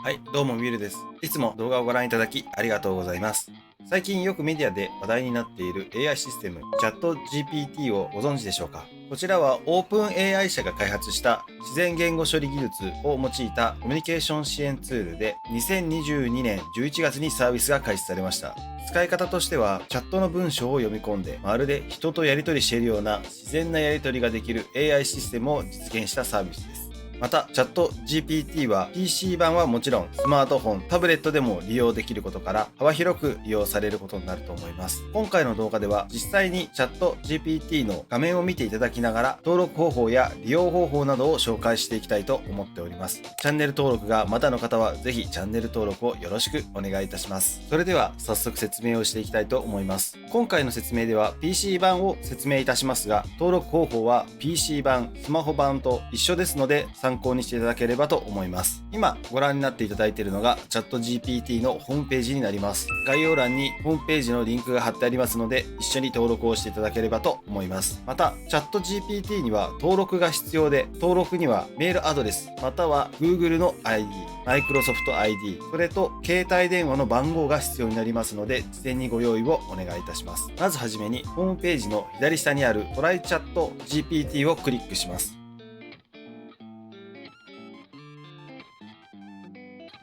はい、どうもミルです。いつも動画をご覧いただきありがとうございます。最近よくメディアで話題になっている AI システム、チャット GPT をご存知でしょうか？こちらはオープン AI 社が開発した自然言語処理技術を用いたコミュニケーション支援ツールで、2022年11月にサービスが開始されました。使い方としては、チャットの文章を読み込んで、まるで人とやり取りしているような自然なやり取りができる AI システムを実現したサービスです。また、チャット GPT は PC 版はもちろんスマートフォン、タブレットでも利用できることから幅広く利用されることになると思います。今回の動画では実際にチャット GPT の画面を見ていただきながら登録方法や利用方法などを紹介していきたいと思っております。チャンネル登録がまだの方はぜひチャンネル登録をよろしくお願いいたします。それでは早速説明をしていきたいと思います。今回の説明では PC 版を説明いたしますが、登録方法は PC 版、スマホ版と一緒ですので参考にしていただければと思います。今ご覧になっていただいているのがチャット GPT のホームページになります。概要欄にホームページのリンクが貼ってありますので、一緒に登録をしていただければと思います。また、チャット GPT には登録が必要で、登録にはメールアドレス、または Google の ID、Microsoft ID、それと携帯電話の番号が必要になりますので、事前にご用意をお願いいたします。まずはじめに、ホームページの左下にあるトライチャット GPT をクリックします。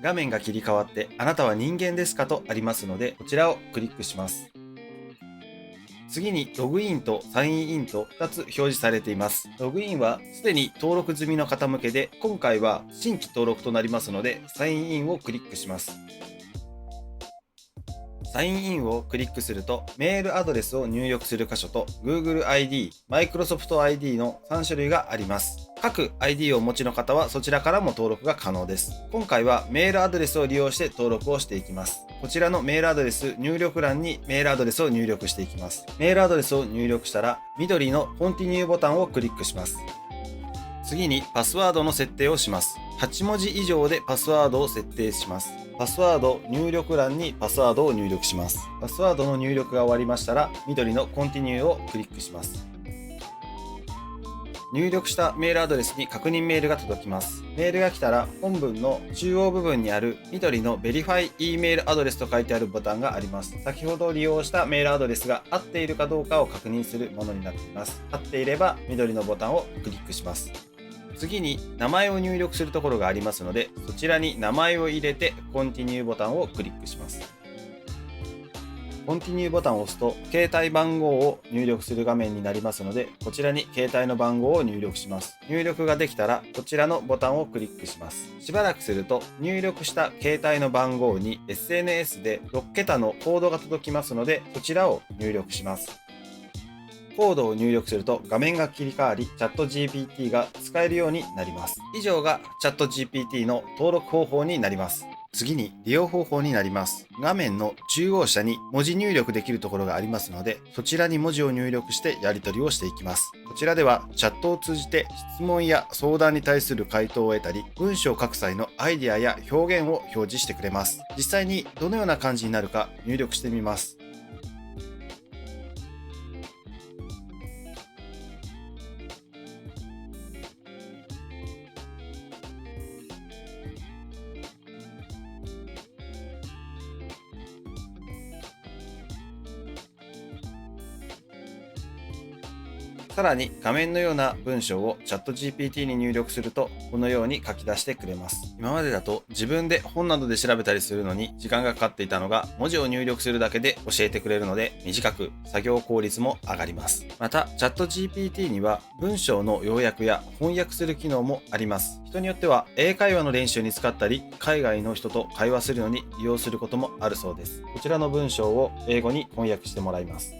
画面が切り替わって、あなたは人間ですかとありますので、こちらをクリックします。次にログインとサインインと2つ表示されています。ログインはすでに登録済みの方向けで、今回は新規登録となりますので、サインインをクリックします。サインインをクリックすると、メールアドレスを入力する箇所と Google ID、Microsoft ID の3種類があります。各 ID をお持ちの方はそちらからも登録が可能です。今回はメールアドレスを利用して登録をしていきます。こちらのメールアドレス入力欄にメールアドレスを入力していきます。メールアドレスを入力したら、緑のコンティニューボタンをクリックします。次にパスワードの設定をします。8文字以上でパスワードを設定します。パスワード入力欄にパスワードを入力します。パスワードの入力が終わりましたら、緑のコンティニューをクリックします。入力したメールアドレスに確認メールが届きます。メールが来たら、本文の中央部分にある緑の Verify E メールアドレスと書いてあるボタンがあります。先ほど利用したメールアドレスが合っているかどうかを確認するものになっています。合っていれば緑のボタンをクリックします。次に名前を入力するところがありますので、そちらに名前を入れてコンティニューボタンをクリックします。コンティニューボタンを押すと、携帯番号を入力する画面になりますので、こちらに携帯の番号を入力します。入力ができたら、こちらのボタンをクリックします。しばらくすると、入力した携帯の番号に SNS で6桁のコードが届きますので、そちらを入力します。コードを入力すると画面が切り替わり、チャット GPT が使えるようになります。以上がチャット GPT の登録方法になります。次に利用方法になります。画面の中央下に文字入力できるところがありますので、そちらに文字を入力してやり取りをしていきます。こちらではチャットを通じて質問や相談に対する回答を得たり、文章を書く際のアイデアや表現を表示してくれます。実際にどのような感じになるか入力してみます。さらに画面のような文章をチャット GPT に入力すると、このように書き出してくれます。今までだと自分で本などで調べたりするのに時間がかかっていたのが、文字を入力するだけで教えてくれるので、短く作業効率も上がります。またチャット GPT には文章の要約や翻訳する機能もあります。人によっては英会話の練習に使ったり、海外の人と会話するのに利用することもあるそうです。こちらの文章を英語に翻訳してもらいます。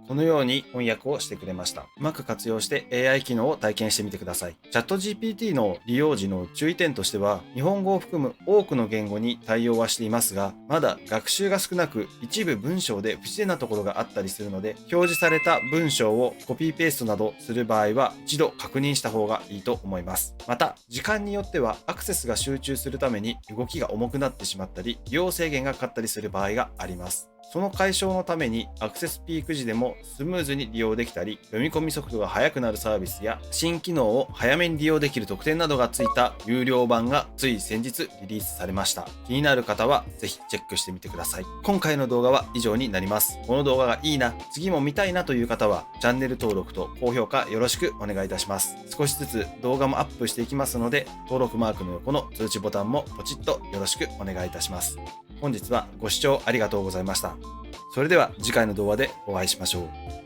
そのように翻訳をしてくれました。うまく活用して AI 機能を体験してみてください。チャット GPT の利用時の注意点としては、日本語を含む多くの言語に対応はしていますが、まだ学習が少なく、一部文章で不自然なところがあったりするので、表示された文章をコピーペーストなどする場合は、一度確認した方がいいと思います。また、時間によってはアクセスが集中するために動きが重くなってしまったり、利用制限がかかったりする場合があります。その解消のためにアクセスピーク時でもスムーズに利用できたり、読み込み速度が速くなるサービスや新機能を早めに利用できる特典などがついた有料版がつい先日リリースされました。気になる方はぜひチェックしてみてください。今回の動画は以上になります。この動画がいいな、次も見たいなという方はチャンネル登録と高評価よろしくお願いいたします。少しずつ動画もアップしていきますので、登録マークの横の通知ボタンもポチッとよろしくお願いいたします。本日はご視聴ありがとうございました。それでは次回の動画でお会いしましょう。